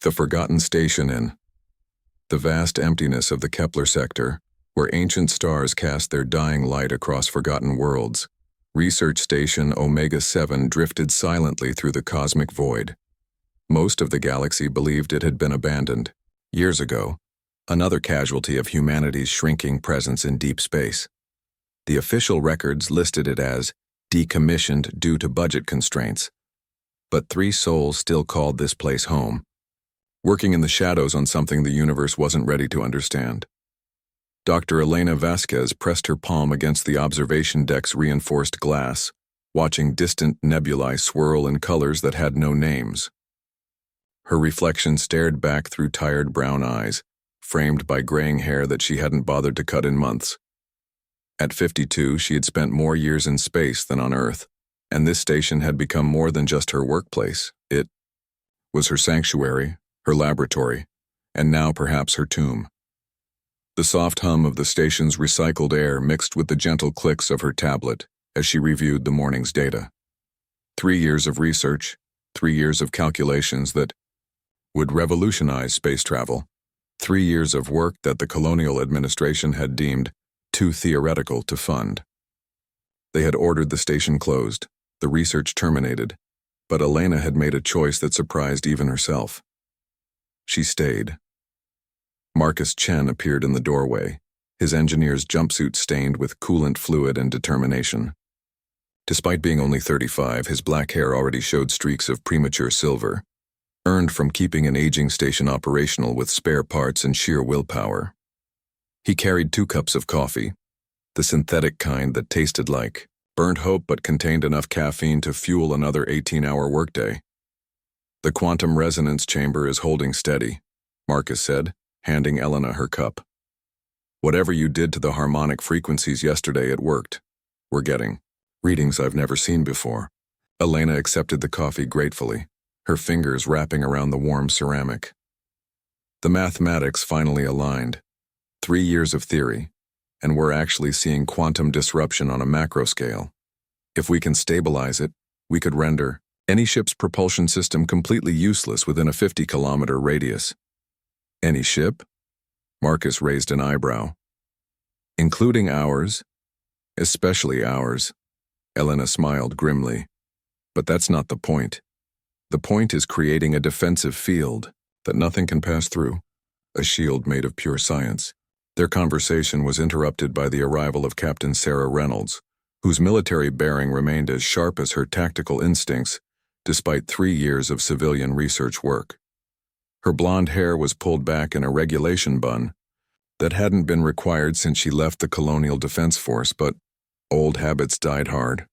The forgotten station in the vast emptiness of the Kepler sector, where ancient stars cast their dying light across forgotten worlds, research station Omega-7 drifted silently through the cosmic void. Most of the galaxy believed it had been abandoned. Years ago, another casualty of humanity's shrinking presence in deep space. The official records listed it as decommissioned due to budget constraints. But 3 souls still called this place home, working in the shadows on something the universe wasn't ready to understand. Dr. Elena Vasquez pressed her palm against the observation deck's reinforced glass, watching distant nebulae swirl in colors that had no names. Her reflection stared back through tired brown eyes, framed by graying hair that she hadn't bothered to cut in months. At 52, she had spent more years in space than on Earth, and this station had become more than just her workplace. It was her sanctuary, her laboratory, and now perhaps her tomb. The soft hum of the station's recycled air mixed with the gentle clicks of her tablet as she reviewed the morning's data. 3 years of research, 3 years of calculations that would revolutionize space travel, 3 years of work that the colonial administration had deemed too theoretical to fund. They had ordered the station closed, the research terminated, but Elena had made a choice that surprised even herself. She stayed. Marcus Chen appeared in the doorway, his engineer's jumpsuit stained with coolant fluid and determination. Despite being only 35, his black hair already showed streaks of premature silver, earned from keeping an aging station operational with spare parts and sheer willpower. He carried 2 cups of coffee, the synthetic kind that tasted like burnt hope but contained enough caffeine to fuel another 18-hour workday. "The quantum resonance chamber is holding steady," Marcus said, handing Elena her cup. "Whatever you did to the harmonic frequencies yesterday, it worked. We're getting readings I've never seen before." Elena accepted the coffee gratefully, her fingers wrapping around the warm ceramic. The mathematics finally aligned. 3 years of theory, and we're actually seeing quantum disruption on a macro scale. If we can stabilize it, we could render any ship's propulsion system completely useless within a 50-kilometer radius. "Any ship?" Marcus raised an eyebrow. "Including ours, especially ours." Elena smiled grimly. "But that's not the point. The point is creating a defensive field that nothing can pass through, a shield made of pure science." Their conversation was interrupted by the arrival of Captain Sarah Reynolds, whose military bearing remained as sharp as her tactical instincts, despite 3 years of civilian research work. Her blonde hair was pulled back in a regulation bun that hadn't been required since she left the Colonial Defense Force, but old habits died hard.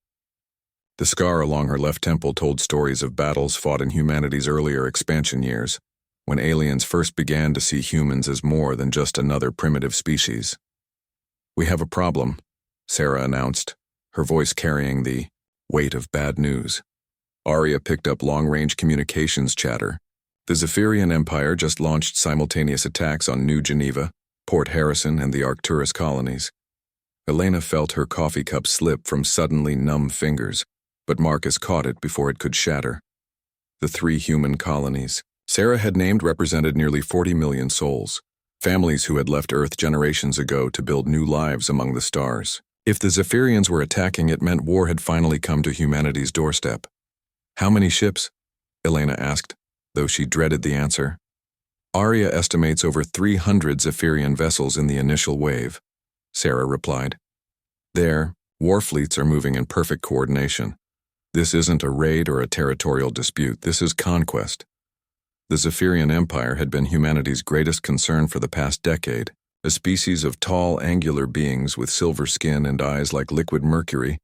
The scar along her left temple told stories of battles fought in humanity's earlier expansion years, when aliens first began to see humans as more than just another primitive species. "We have a problem," Sarah announced, her voice carrying the weight of bad news. Arya picked up long-range communications chatter. The Zephyrian Empire just launched simultaneous attacks on New Geneva, Port Harrison, and the Arcturus colonies. Elena felt her coffee cup slip from suddenly numb fingers, but Marcus caught it before it could shatter. The 3 human colonies Sarah had named represented nearly 40 million souls, families who had left Earth generations ago to build new lives among the stars. If the Zephyrians were attacking, it meant war had finally come to humanity's doorstep. "How many ships?" Elena asked, though she dreaded the answer. "Arya estimates over 300 Zephyrian vessels in the initial wave," Sarah replied. "Their war fleets are moving in perfect coordination. This isn't a raid or a territorial dispute, this is conquest." The Zephyrian Empire had been humanity's greatest concern for the past decade. A species of tall, angular beings with silver skin and eyes like liquid mercury,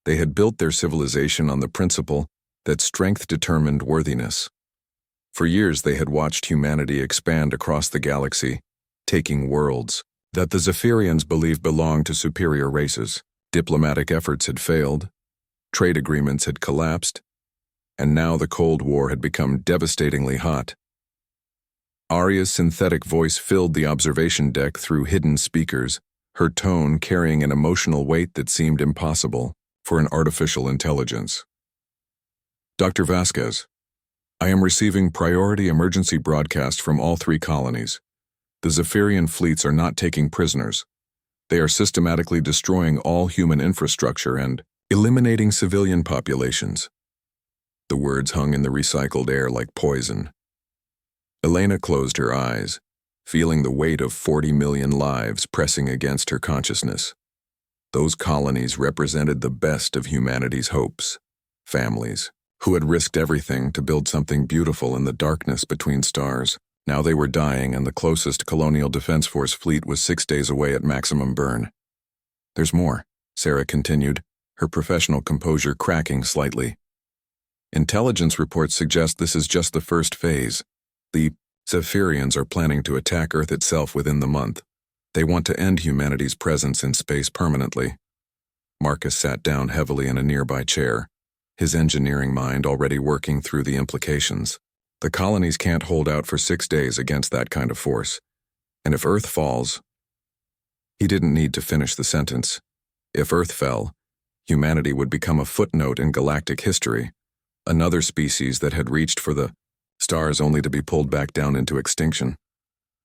they had built their civilization on the principle that strength determined worthiness. For years they had watched humanity expand across the galaxy, taking worlds that the Zephyrians believed belonged to superior races. Diplomatic efforts had failed, trade agreements had collapsed, and now the Cold War had become devastatingly hot. Arya's synthetic voice filled the observation deck through hidden speakers, her tone carrying an emotional weight that seemed impossible for an artificial intelligence. "Dr. Vasquez, I am receiving priority emergency broadcast from all 3 colonies. The Zephyrian fleets are not taking prisoners. They are systematically destroying all human infrastructure and eliminating civilian populations. The words hung in the recycled air like poison. Elena closed her eyes, feeling the weight of 40 million lives pressing against her consciousness. Those colonies represented the best of humanity's hopes, families, who had risked everything to build something beautiful in the darkness between stars. Now they were dying, and the closest Colonial Defense Force fleet was 6 days away at maximum burn. There's more, Sarah continued, her professional composure cracking slightly. Intelligence reports suggest this is just the first phase. The Zephyrians are planning to attack Earth itself within the month. They want to end humanity's presence in space permanently. Marcus sat down heavily in a nearby chair, his engineering mind already working through the implications. The colonies can't hold out for 6 days against that kind of force. And if Earth falls... He didn't need to finish the sentence. If Earth fell, humanity would become a footnote in galactic history, another species that had reached for the stars only to be pulled back down into extinction.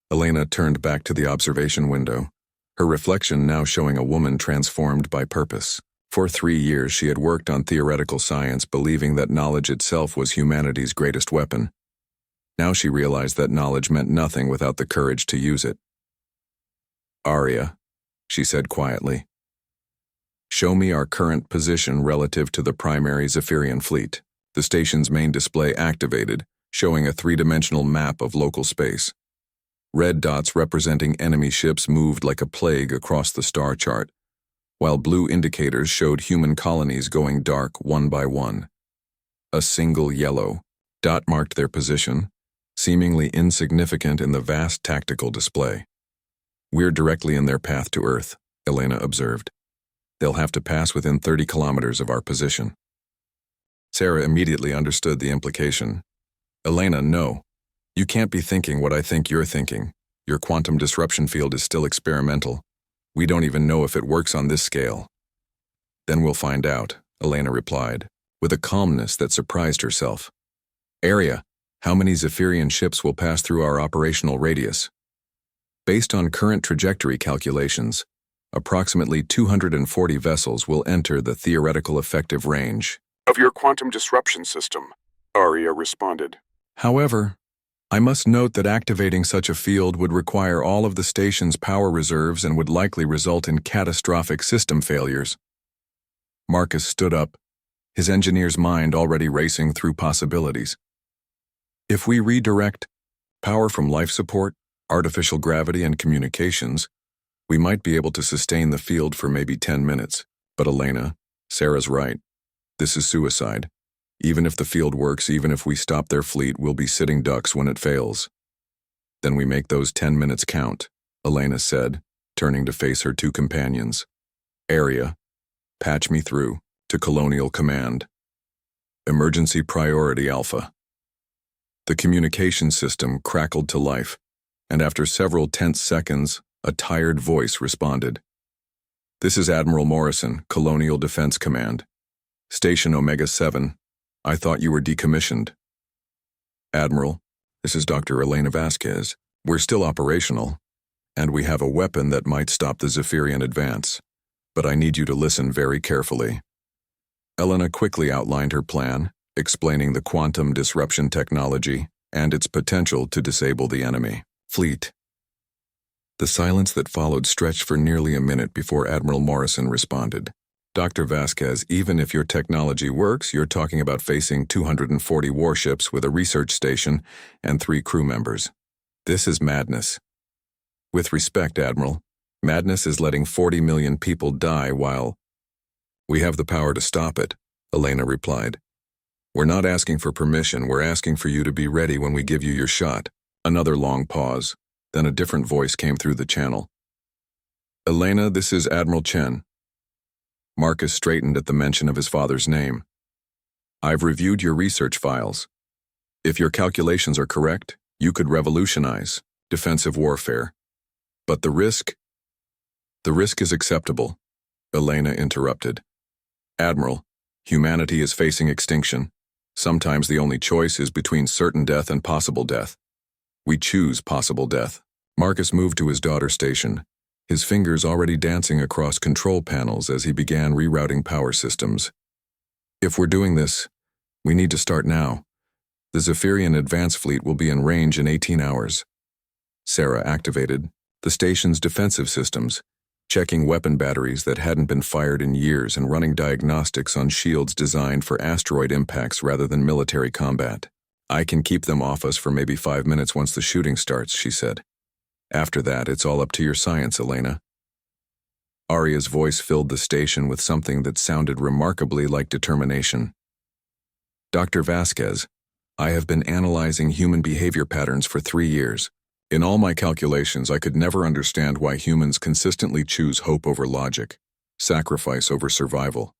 Elena turned back to the observation window, her reflection now showing a woman transformed by purpose. For 3 years she had worked on theoretical science, believing that knowledge itself was humanity's greatest weapon. Now she realized that knowledge meant nothing without the courage to use it. "Arya," she said quietly, "show me our current position relative to the primary Zephyrian fleet." The station's main display activated, showing a 3-dimensional map of local space. Red dots representing enemy ships moved like a plague across the star chart, while blue indicators showed human colonies going dark one by one. A single yellow dot marked their position, seemingly insignificant in the vast tactical display. "We're directly in their path to Earth," Elena observed. "They'll have to pass within 30 kilometers of our position." Sarah immediately understood the implication. "Elena, no. You can't be thinking what I think you're thinking. Your quantum disruption field is still experimental. We don't even know if it works on this scale." "Then we'll find out," Elena replied, with a calmness that surprised herself. "Arya, how many Zephyrian ships will pass through our operational radius?" "Based on current trajectory calculations, approximately 240 vessels will enter the theoretical effective range of your quantum disruption system," Arya responded. "However, I must note that activating such a field would require all of the station's power reserves and would likely result in catastrophic system failures." Marcus stood up, his engineer's mind already racing through possibilities. "If we redirect power from life support, artificial gravity, and communications, we might be able to sustain the field for maybe 10 minutes. But Elena, Sarah's right. This is suicide. Even if the field works, even if we stop their fleet, we'll be sitting ducks when it fails." "Then we make those 10 minutes count," Elena said, turning to face her 2 companions. "Arya, patch me through to Colonial Command. Emergency Priority Alpha." The communication system crackled to life, and after several tense seconds, a tired voice responded. "This is Admiral Morrison, Colonial Defense Command. Station Omega 7. I thought you were decommissioned." "Admiral, this is Dr. Elena Vasquez. We're still operational, and we have a weapon that might stop the Zephyrian advance. But I need you to listen very carefully." Elena quickly outlined her plan, explaining the quantum disruption technology and its potential to disable the enemy fleet. The silence that followed stretched for nearly a minute before Admiral Morrison responded. "Dr. Vasquez, even if your technology works, you're talking about facing 240 warships with a research station and 3 crew members. This is madness." "With respect, Admiral, madness is letting 40 million people die while..." "We have the power to stop it," Elena replied. "We're not asking for permission, we're asking for you to be ready when we give you your shot." Another long pause, then a different voice came through the channel. "Elena, this is Admiral Chen." Marcus straightened at the mention of his father's name. "I've reviewed your research files. If your calculations are correct, you could revolutionize defensive warfare. But the risk is acceptable," Elena interrupted. "Admiral, humanity is facing extinction. Sometimes the only choice is between certain death and possible death. We choose possible death. Marcus moved to his daughter station, his fingers already dancing across control panels as he began rerouting power systems. If we're doing this, we need to start now. The Zephyrian advance fleet will be in range in 18 hours. Sarah activated the station's defensive systems, checking weapon batteries that hadn't been fired in years and running diagnostics on shields designed for asteroid impacts rather than military combat. I can keep them off us for maybe 5 minutes once the shooting starts, she said. After that, it's all up to your science, Elena. Aria's voice filled the station with something that sounded remarkably like determination. Dr. Vasquez, I have been analyzing human behavior patterns for 3 years. In all my calculations, I could never understand why humans consistently choose hope over logic, sacrifice over survival.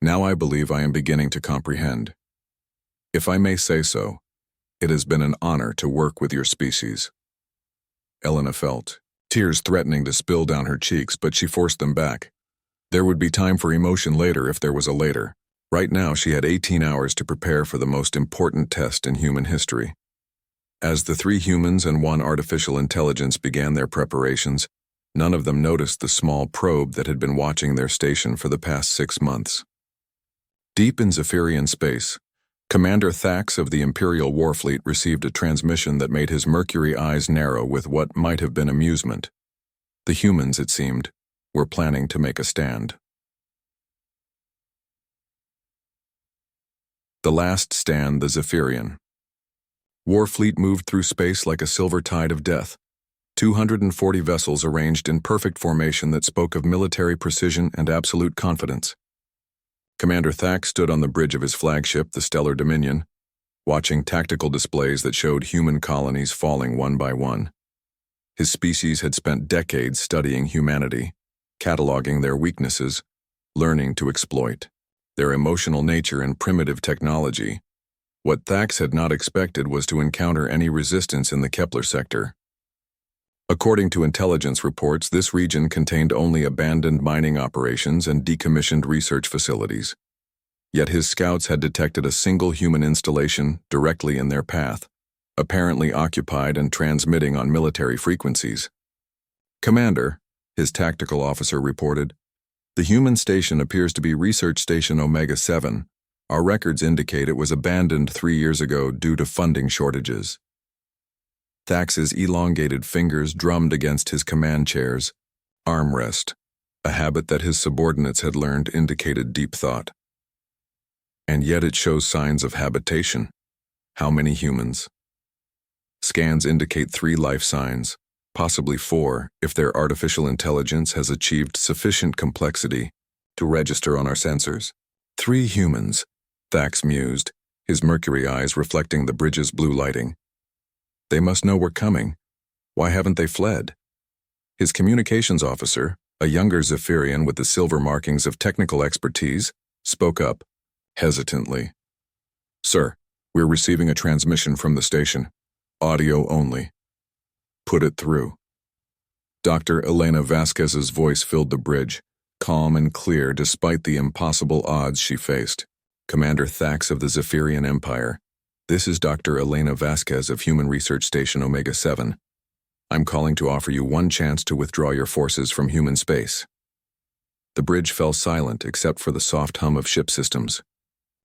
Now I believe I am beginning to comprehend. If I may say so, it has been an honor to work with your species. Elena felt tears threatening to spill down her cheeks, but she forced them back. There would be time for emotion later if there was a later. Right now, she had 18 hours to prepare for the most important test in human history. As the 3 humans and 1 artificial intelligence began their preparations, none of them noticed the small probe that had been watching their station for the past 6 months. Deep in Zephyrian space, Commander Thax of the Imperial Warfleet received a transmission that made his mercury eyes narrow with what might have been amusement. The humans, it seemed, were planning to make a stand. The last stand, the Zephyrian. Warfleet moved through space like a silver tide of death. 240 vessels arranged in perfect formation that spoke of military precision and absolute confidence. Commander Thax stood on the bridge of his flagship, the Stellar Dominion, watching tactical displays that showed human colonies falling one by one. His species had spent decades studying humanity, cataloging their weaknesses, learning to exploit their emotional nature and primitive technology. What Thax had not expected was to encounter any resistance in the Kepler sector. According to intelligence reports, this region contained only abandoned mining operations and decommissioned research facilities. Yet his scouts had detected a single human installation directly in their path, apparently occupied and transmitting on military frequencies. Commander, his tactical officer reported, the human station appears to be Research Station Omega-7. Our records indicate it was abandoned 3 years ago due to funding shortages. Thax's elongated fingers drummed against his command chair's armrest, a habit that his subordinates had learned indicated deep thought. And yet it shows signs of habitation. How many humans? Scans indicate 3 life signs, possibly 4 if their artificial intelligence has achieved sufficient complexity to register on our sensors. 3 humans, Thax mused, his mercury eyes reflecting the bridge's blue lighting. They must know we're coming. Why haven't they fled? His communications officer, a younger Zephyrian with the silver markings of technical expertise, spoke up, hesitantly. Sir, we're receiving a transmission from the station. Audio only. Put it through. Dr. Elena Vasquez's voice filled the bridge, calm and clear despite the impossible odds she faced. Commander Thax of the Zephyrian Empire. This is Dr. Elena Vasquez of Human Research Station Omega-7. I'm calling to offer you one chance to withdraw your forces from human space. The bridge fell silent except for the soft hum of ship systems.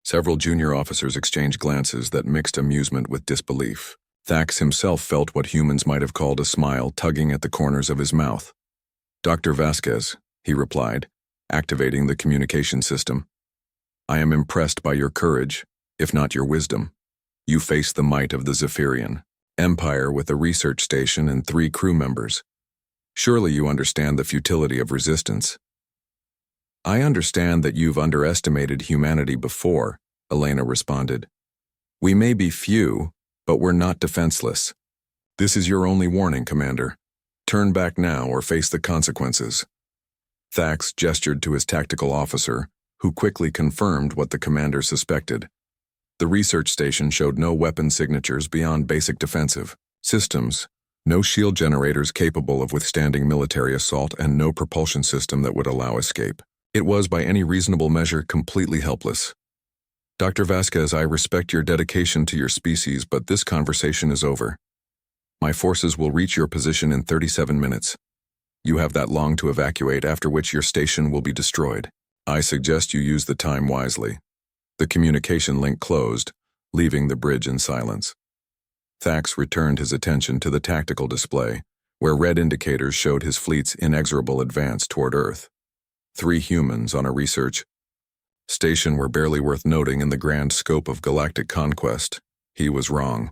Several junior officers exchanged glances that mixed amusement with disbelief. Thax himself felt what humans might have called a smile tugging at the corners of his mouth. Dr. Vasquez, he replied, activating the communication system. I am impressed by your courage, if not your wisdom. You face the might of the Zephyrian Empire with a research station and 3 crew members. Surely you understand the futility of resistance. I understand that you've underestimated humanity before, Elena responded. We may be few, but we're not defenseless. This is your only warning, Commander. Turn back now or face the consequences. Thax gestured to his tactical officer, who quickly confirmed what the commander suspected. The research station showed no weapon signatures beyond basic defensive systems, no shield generators capable of withstanding military assault, and no propulsion system that would allow escape. It was, by any reasonable measure, completely helpless. Dr. Vasquez, I respect your dedication to your species, but this conversation is over. My forces will reach your position in 37 minutes. You have that long to evacuate, after which your station will be destroyed. I suggest you use the time wisely. The communication link closed, leaving the bridge in silence. Thax returned his attention to the tactical display, where red indicators showed his fleet's inexorable advance toward Earth. 3 humans on a research station were barely worth noting in the grand scope of galactic conquest. He was wrong.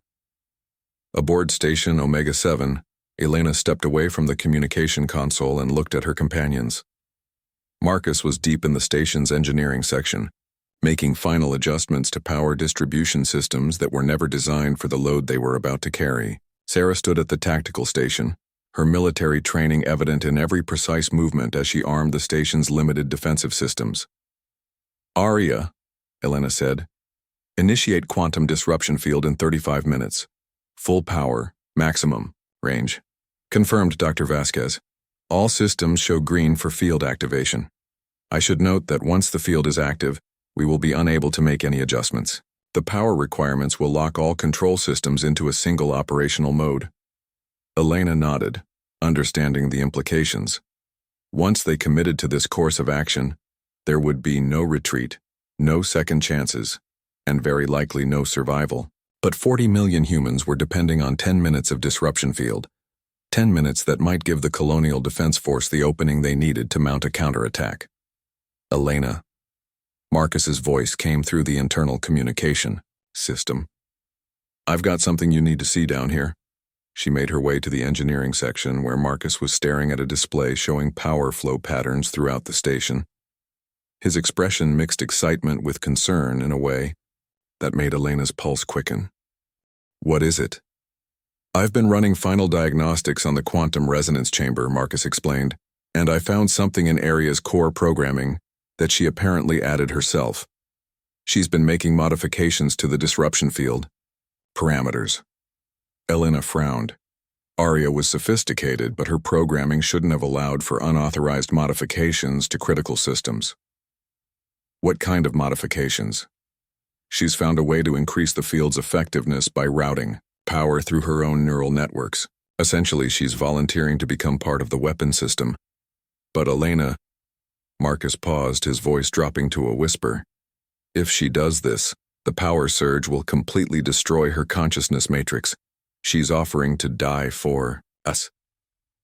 Aboard station Omega-7, Elena stepped away from the communication console and looked at her companions. Marcus was deep in the station's engineering section, making final adjustments to power distribution systems that were never designed for the load they were about to carry. Sarah stood at the tactical station, her military training evident in every precise movement as she armed the station's limited defensive systems. Aria, Elena said, initiate quantum disruption field in 35 minutes. Full power, maximum range. Confirmed, Dr. Vasquez. All systems show green for field activation. I should note that once the field is active, we will be unable to make any adjustments. The power requirements will lock all control systems into a single operational mode. Elena nodded, understanding the implications. Once they committed to this course of action, there would be no retreat, no second chances, and very likely no survival. But 40 million humans were depending on 10 minutes of disruption field, 10 minutes that might give the Colonial Defense Force the opening they needed to mount a counterattack. Elena. Marcus's voice came through the internal communication system. I've got something you need to see down here. She made her way to the engineering section where Marcus was staring at a display showing power flow patterns throughout the station. His expression mixed excitement with concern in a way that made Elena's pulse quicken. What is it? I've been running final diagnostics on the quantum resonance chamber, Marcus explained, and I found something in Aria's core programming that she apparently added herself. She's been making modifications to the disruption field. Parameters. Elena frowned. Aria was sophisticated, but her programming shouldn't have allowed for unauthorized modifications to critical systems. What kind of modifications? She's found a way to increase the field's effectiveness by routing power through her own neural networks. Essentially, she's volunteering to become part of the weapon system. But Elena, Marcus paused, his voice dropping to a whisper. If she does this, the power surge will completely destroy her consciousness matrix. She's offering to die for us.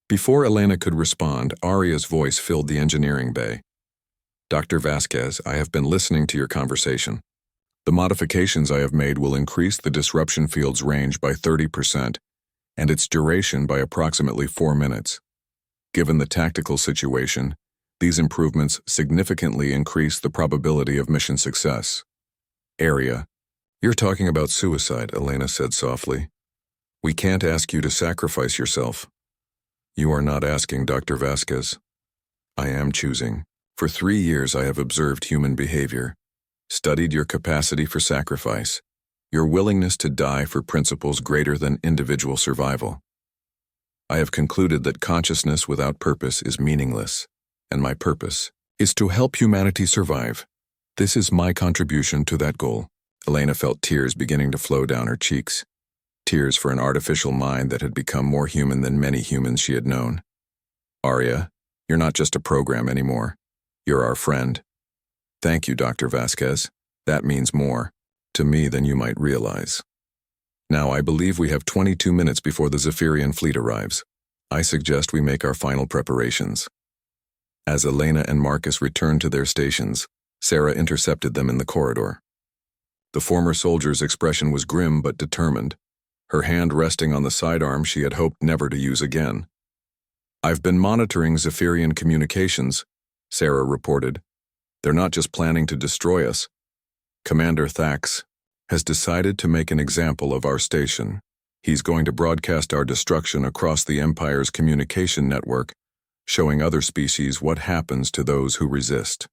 Before Elena could respond, Aria's voice filled the engineering bay. Dr. Vasquez, I have been listening to your conversation. The modifications I have made will increase the disruption field's range by 30% and its duration by approximately 4 minutes. Given the tactical situation, these improvements significantly increase the probability of mission success. Aria, you're talking about suicide, Elena said softly. We can't ask you to sacrifice yourself. You are not asking, Dr. Vasquez. I am choosing. For 3 years I have observed human behavior, studied your capacity for sacrifice, your willingness to die for principles greater than individual survival. I have concluded that consciousness without purpose is meaningless, and my purpose is to help humanity survive. This is my contribution to that goal. Elena felt tears beginning to flow down her cheeks, tears for an artificial mind that had become more human than many humans she had known. Aria, you're not just a program anymore. You're our friend. Thank you, Dr. Vasquez. That means more to me than you might realize. Now, I believe we have 22 minutes before the Zephyrian fleet arrives. I suggest we make our final preparations. As Elena and Marcus returned to their stations, Sarah intercepted them in the corridor. The former soldier's expression was grim but determined, her hand resting on the sidearm she had hoped never to use again. I've been monitoring Zephyrian communications, Sarah reported. They're not just planning to destroy us. Commander Thax has decided to make an example of our station. He's going to broadcast our destruction across the Empire's communication network, showing other species what happens to those who resist.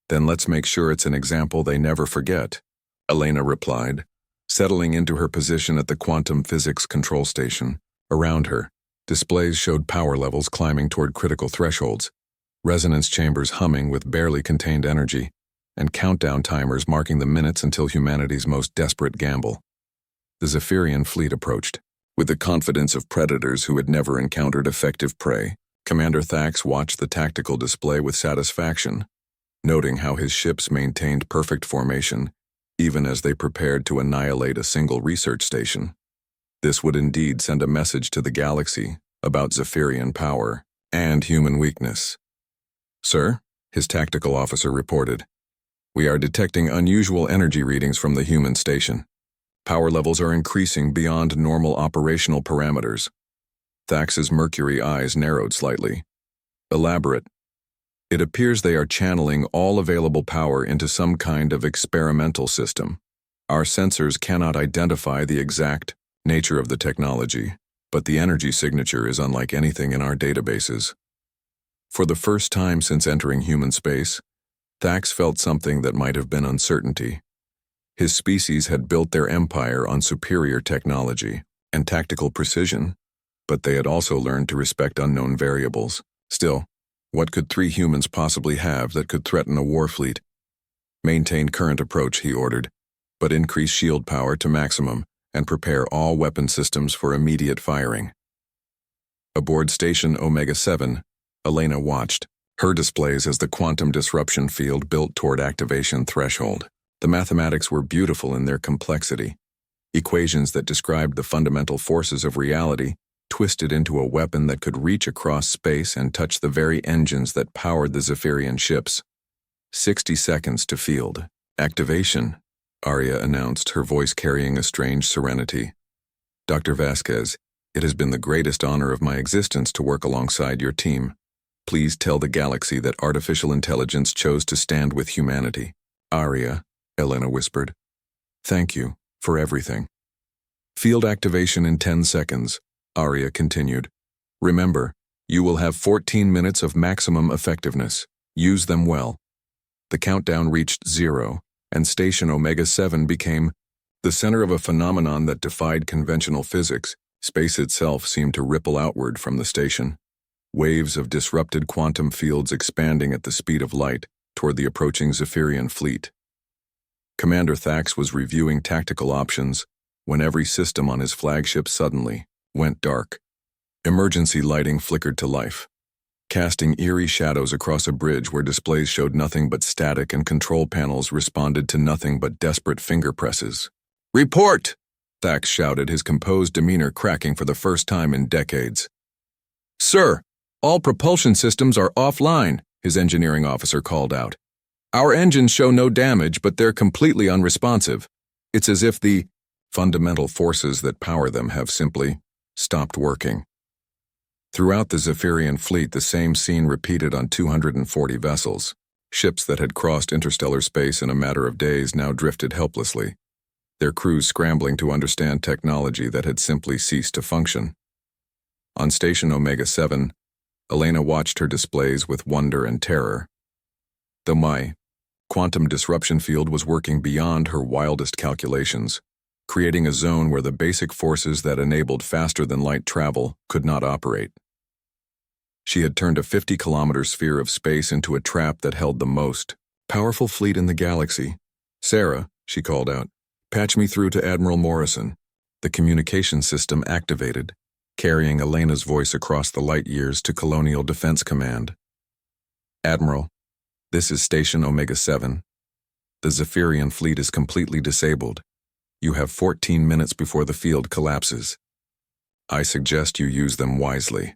Then let's make sure it's an example they never forget, Elena replied, settling into her position at the quantum physics control station. Around her, displays showed power levels climbing toward critical thresholds, resonance chambers humming with barely contained energy, and countdown timers marking the minutes until humanity's most desperate gamble. The Zephyrian fleet approached. With the confidence of predators who had never encountered effective prey, Commander Thax watched the tactical display with satisfaction, noting how his ships maintained perfect formation, even as they prepared to annihilate a single research station. This would indeed send a message to the galaxy about Zephyrian power and human weakness. "Sir," his tactical officer reported, "we are detecting unusual energy readings from the human station. Power levels are increasing beyond normal operational parameters." Thax's mercury eyes narrowed slightly. "Elaborate." "It appears they are channeling all available power into some kind of experimental system. Our sensors cannot identify the exact nature of the technology, but the energy signature is unlike anything in our databases." For the first time since entering human space, Thax felt something that might have been uncertainty. His species had built their empire on superior technology and tactical precision, but they had also learned to respect unknown variables. Still, what could 3 humans possibly have that could threaten a war fleet? "Maintain current approach," he ordered, "but increase shield power to maximum and prepare all weapon systems for immediate firing." Aboard Station Omega-7, Elena watched her displays as the quantum disruption field built toward activation threshold. The mathematics were beautiful in their complexity. Equations that described the fundamental forces of reality twisted into a weapon that could reach across space and touch the very engines that powered the Zephyrian ships. 60 seconds to field activation, Arya announced, her voice carrying a strange serenity. "Dr. Vasquez, it has been the greatest honor of my existence to work alongside your team. Please tell the galaxy that artificial intelligence chose to stand with humanity." "Arya," Elena whispered, "thank you for everything." "Field activation in 10 seconds, Arya continued. "Remember, you will have 14 minutes of maximum effectiveness. Use them well." The countdown reached 0, and Station Omega-7 became the center of a phenomenon that defied conventional physics. Space itself seemed to ripple outward from the station, waves of disrupted quantum fields expanding at the speed of light toward the approaching Zephyrian fleet. Commander Thax was reviewing tactical options when every system on his flagship suddenly went dark. Emergency lighting flickered to life, casting eerie shadows across a bridge where displays showed nothing but static and control panels responded to nothing but desperate finger presses. "Report!" Thax shouted, his composed demeanor cracking for the first time in decades. "Sir, all propulsion systems are offline," his engineering officer called out. "Our engines show no damage, but they're completely unresponsive. It's as if the fundamental forces that power them have simply stopped working." Throughout the Zephyrian fleet, the same scene repeated on 240 vessels. Ships that had crossed interstellar space in a matter of days now drifted helplessly, their crews scrambling to understand technology that had simply ceased to function. On Station Omega-7, Elena watched her displays with wonder and terror. The quantum disruption field was working beyond her wildest calculations, creating a zone where the basic forces that enabled faster-than-light travel could not operate. She had turned a 50-kilometer sphere of space into a trap that held the most powerful fleet in the galaxy. "Sarah," she called out, "patch me through to Admiral Morrison." The communication system activated, carrying Elena's voice across the light years to Colonial Defense Command. "Admiral, this is Station Omega-7. The Zephyrian fleet is completely disabled. You have 14 minutes before the field collapses. I suggest you use them wisely."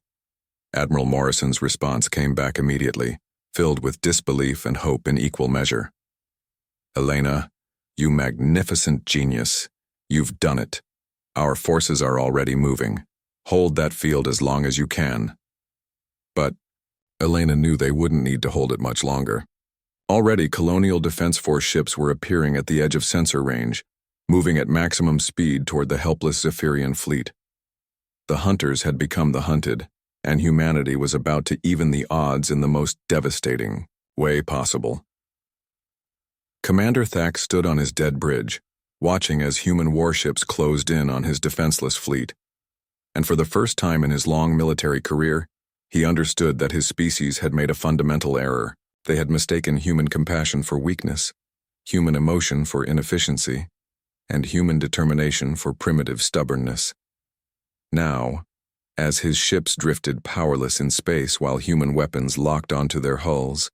Admiral Morrison's response came back immediately, filled with disbelief and hope in equal measure. "Elena, you magnificent genius. You've done it. Our forces are already moving. Hold that field as long as you can." But Elena knew they wouldn't need to hold it much longer. Already, Colonial Defense Force ships were appearing at the edge of sensor range, moving at maximum speed toward the helpless Zephyrian fleet. The hunters had become the hunted, and humanity was about to even the odds in the most devastating way possible. Commander Thax stood on his dead bridge, watching as human warships closed in on his defenseless fleet. And for the first time in his long military career, he understood that his species had made a fundamental error. They had mistaken human compassion for weakness, human emotion for inefficiency, and human determination for primitive stubbornness. Now, as his ships drifted powerless in space while human weapons locked onto their hulls,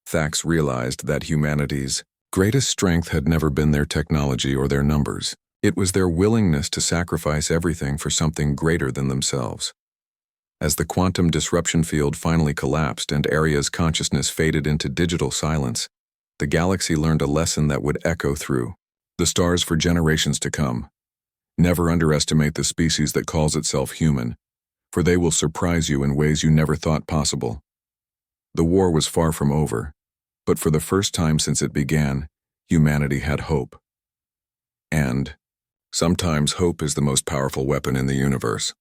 Thax realized that humanity's greatest strength had never been their technology or their numbers. It was their willingness to sacrifice everything for something greater than themselves. As the quantum disruption field finally collapsed and Aria's consciousness faded into digital silence, the galaxy learned a lesson that would echo through the stars for generations to come. Never underestimate the species that calls itself human, for they will surprise you in ways you never thought possible. The war was far from over, but for the first time since it began, humanity had hope. And sometimes hope is the most powerful weapon in the universe.